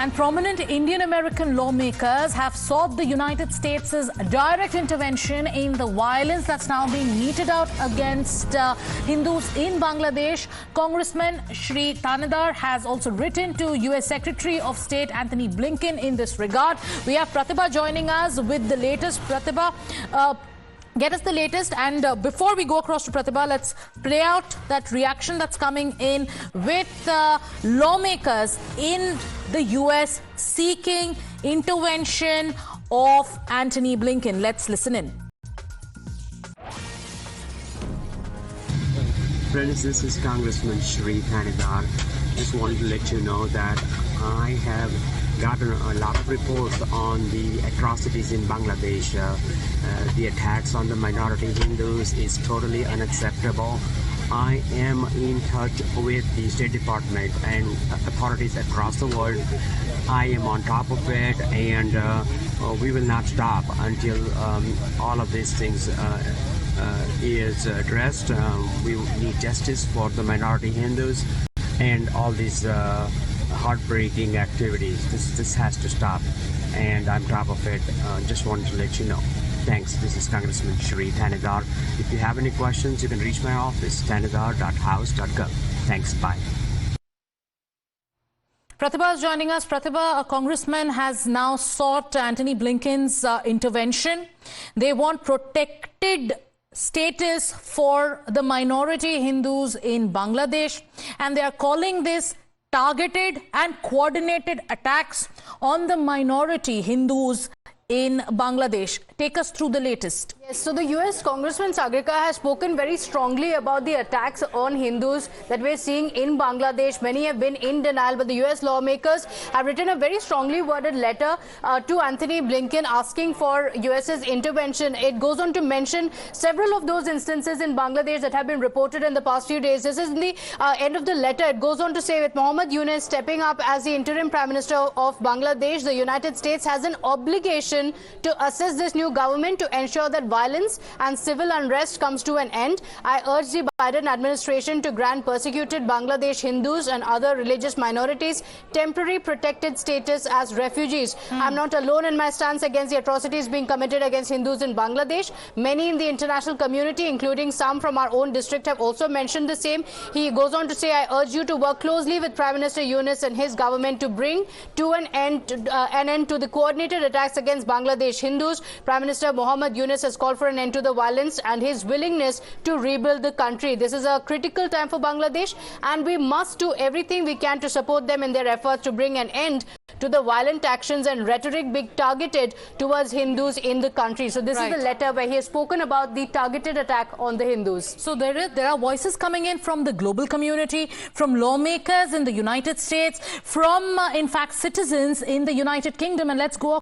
And prominent Indian-American lawmakers have sought the United States' direct intervention in the violence that's now being meted out against Hindus in Bangladesh. Congressman Shri Thanedar has also written to U.S. Secretary of State Antony Blinken in this regard. We have Pratibha joining us with the latest. Pratibha, get us the latest, and before we go across to Pratibha, let's play out that reaction that's coming in with lawmakers in the US seeking intervention of Antony Blinken. Let's listen in. Friends, this is Congressman Shri Thanedar. Just wanted to let you know that I have gotten a lot of reports on the atrocities in Bangladesh. The attacks on the minority Hindus is totally unacceptable. I am in touch with the State Department and authorities across the world. I am on top of it, and we will not stop until all of these things is addressed. We need justice for the minority Hindus and all these heartbreaking activities. This has to stop, and I'm top of it. Just wanted to let you know. Thanks. This is Congressman Shri Thanedar. If you have any questions, you can reach my office, thanedar.house.gov. Thanks. Bye. Pratibha is joining us. Pratibha, a congressman has now sought Antony Blinken's intervention. They want protected status for the minority Hindus in Bangladesh, and they are calling this targeted and coordinated attacks on the minority Hindus in Bangladesh. Take us through the latest. Yes, so the US Congressman Sagarika has spoken very strongly about the attacks on Hindus that we're seeing in Bangladesh. Many have been in denial, but the US lawmakers have written a very strongly worded letter to Antony Blinken asking for US's intervention. It goes on to mention several of those instances in Bangladesh that have been reported in the past few days. This is in the end of the letter. It goes on to say, with Mohammad Yunus stepping up as the interim Prime Minister of Bangladesh, the United States has an obligation to assist this new government to ensure that violence and civil unrest comes to an end. I urge the Biden administration to grant persecuted Bangladesh Hindus and other religious minorities temporary protected status as refugees. I'm not alone in my stance against the atrocities being committed against Hindus in Bangladesh. Many in the international community, including some from our own district, have also mentioned the same. He goes on to say, I urge you to work closely with Prime Minister Yunus and his government to bring to an end to the coordinated attacks against Bangladesh Hindus. Prime Minister Mohammad Yunus has called for an end to the violence and his willingness to rebuild the country. This is a critical time for Bangladesh, and we must do everything we can to support them in their efforts to bring an end to the violent actions and rhetoric being targeted towards Hindus in the country. So this is the letter where he has spoken about the targeted attack on the Hindus. So there are voices coming in from the global community, from lawmakers in the United States, from in fact citizens in the United Kingdom, and let's go